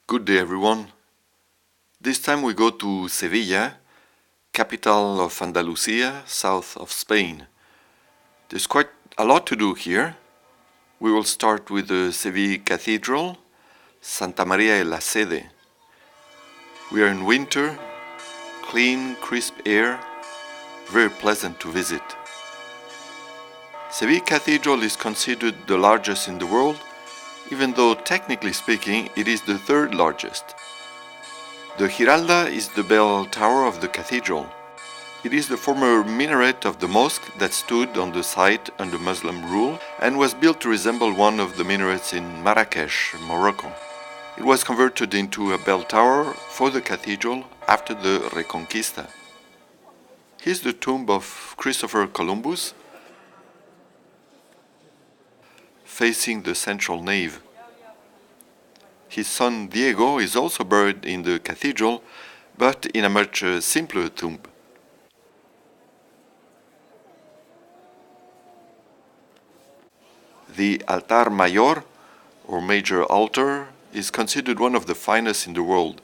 Good day, everyone. This time we go to Sevilla, capital of Andalusia, south of Spain. There's quite a lot to do here. We will start with the Sevilla Cathedral, Santa Maria e la Sede. We are in winter, clean, crisp air, very pleasant to visit. Sevilla Cathedral is considered the largest in the world, even though technically speaking it is the third largest. The Giralda is the bell tower of the cathedral. It is the former minaret of the mosque that stood on the site under Muslim rule and was built to resemble one of the minarets in Marrakesh, Morocco. It was converted into a bell tower for the cathedral after the Reconquista. Here's the tomb of Christopher Columbus, facing the central nave. His son Diego is also buried in the cathedral, but in a much simpler tomb. The Altar Mayor, or major altar, is considered one of the finest in the world.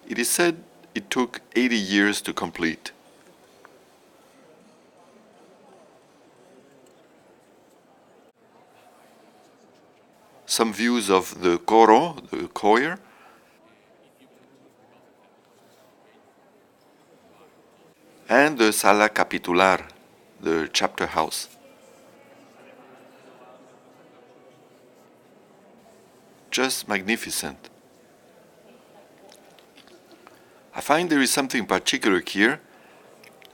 It is said it took 80 years to complete. Some views of the coro, the choir, and the Sala Capitular, the chapter house. Just magnificent. I find there is something particular here,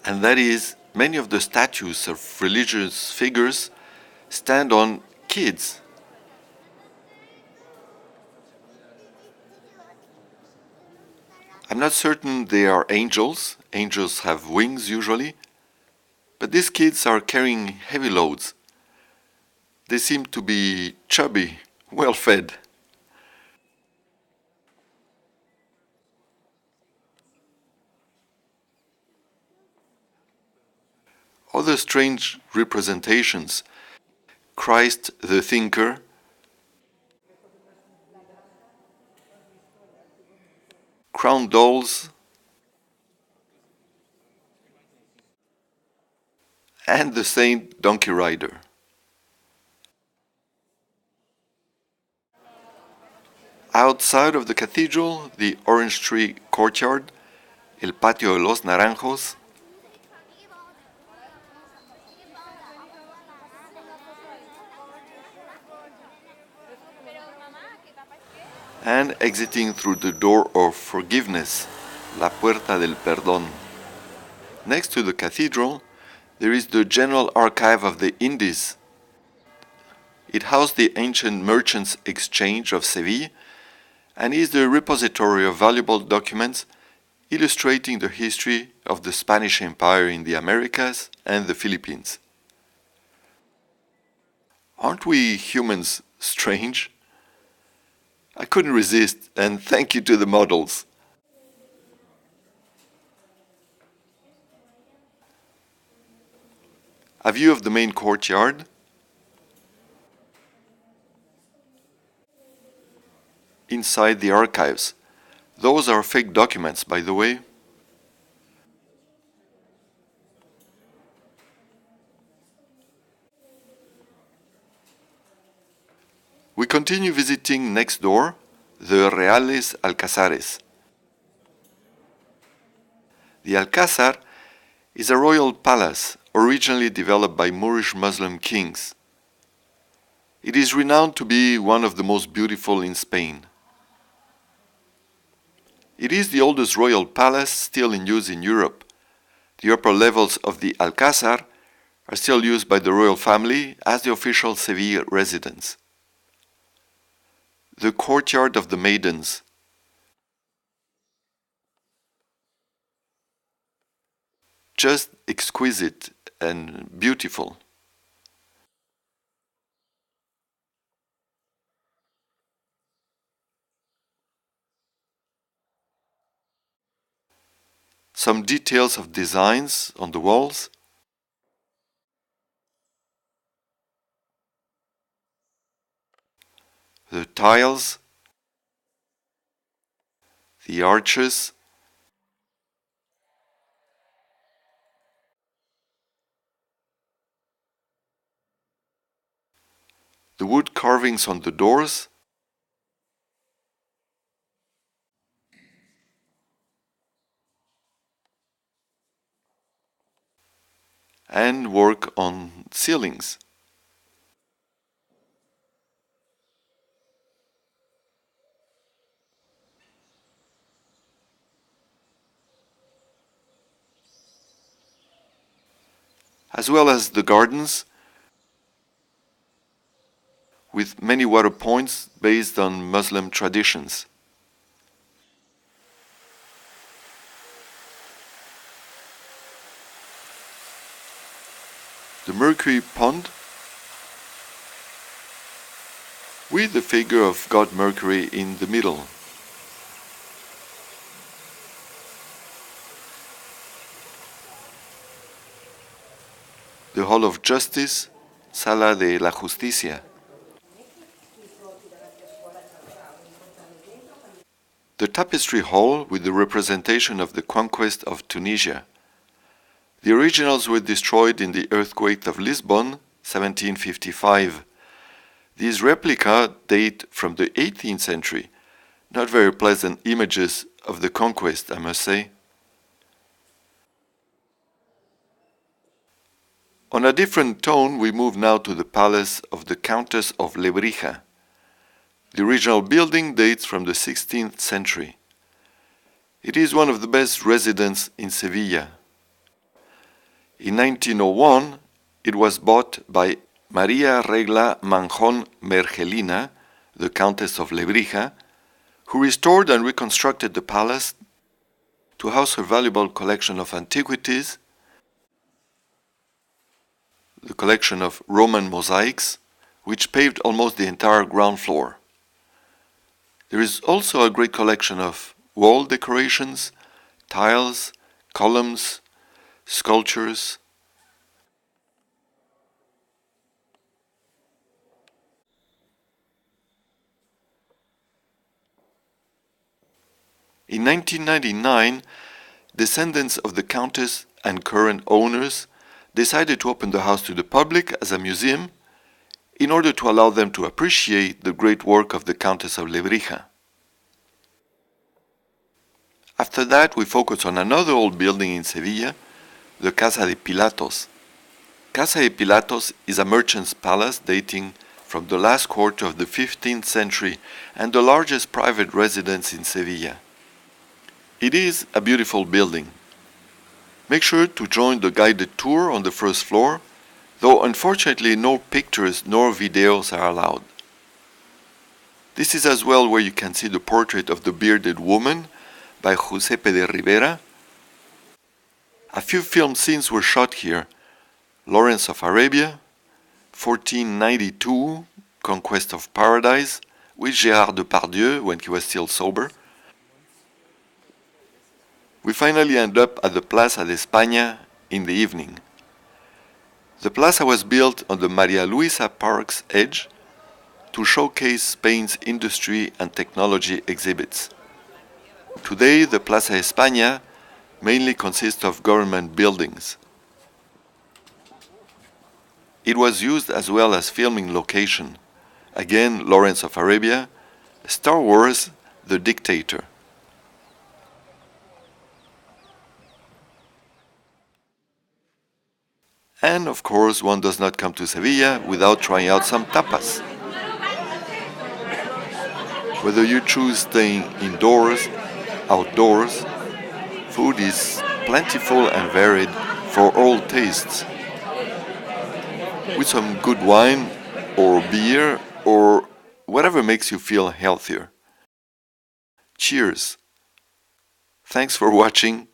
and that is many of the statues of religious figures stand on kids. I'm not certain they are angels. Angels have wings usually. But these kids are carrying heavy loads. They seem to be chubby, well fed. Other strange representations: Christ the Thinker, crown dolls, and the Saint Donkey Rider. Outside of the cathedral, the orange tree courtyard, El Patio de los Naranjos, and exiting through the door of forgiveness, La Puerta del Perdón. Next to the cathedral, there is the General Archive of the Indies. It housed the ancient merchants' exchange of Seville and is the repository of valuable documents illustrating the history of the Spanish Empire in the Americas and the Philippines. Aren't we humans strange? I couldn't resist, and thank you to the models. A view of the main courtyard. Inside the archives. Those are fake documents, by the way. We continue visiting next door, the Reales Alcazares. The Alcázar is a royal palace originally developed by Moorish Muslim kings. It is renowned to be one of the most beautiful in Spain. It is the oldest royal palace still in use in Europe. The upper levels of the Alcázar are still used by the royal family as the official Seville residence. The courtyard of the maidens. Just exquisite and beautiful. Some details of designs on the walls. The tiles. the arches, the wood carvings on the doors, and work on ceilings. As well as the gardens, with many water points based on Muslim traditions. The Mercury Pond, with the figure of God Mercury in the middle. The Hall of Justice, Sala de la Justicia. The Tapestry Hall with the representation of the conquest of Tunisia. The originals were destroyed in the earthquake of Lisbon, 1755. These replicas date from the 18th century. Not very pleasant images of the conquest, I must say. On a different tone, we move now to the palace of the Countess of Lebrija. The original building dates from the 16th century. It is one of the best residences in Sevilla. In 1901, it was bought by Maria Regla Manjón Mergelina, the Countess of Lebrija, who restored and reconstructed the palace to house her valuable collection of antiquities, the collection of Roman mosaics, which paved almost the entire ground floor. There is also a great collection of wall decorations, tiles, columns, sculptures. In 1999, descendants of the Countess and current owners decided to open the house to the public as a museum in order to allow them to appreciate the great work of the Countess of Lebrija. After that, we focus on another old building in Sevilla, the Casa de Pilatos. Casa de Pilatos is a merchant's palace dating from the last quarter of the 15th century and the largest private residence in Sevilla. It is a beautiful building. Make sure to join the guided tour on the first floor, though unfortunately no pictures nor videos are allowed. This is as well where you can see the portrait of the bearded woman by Giuseppe de Rivera. A few film scenes were shot here. Lawrence of Arabia, 1492, Conquest of Paradise, with Gérard Depardieu when he was still sober. We finally end up at the Plaza de España in the evening. The plaza was built on the Maria Luisa Park's edge to showcase Spain's industry and technology exhibits. Today, the Plaza España mainly consists of government buildings. It was used as well as filming location. Again, Lawrence of Arabia, Star Wars, The Dictator. And of course, one does not come to Sevilla without trying out some tapas. Whether you choose staying indoors, outdoors, food is plentiful and varied for all tastes. With some good wine or beer or whatever makes you feel healthier. Cheers! Thanks for watching.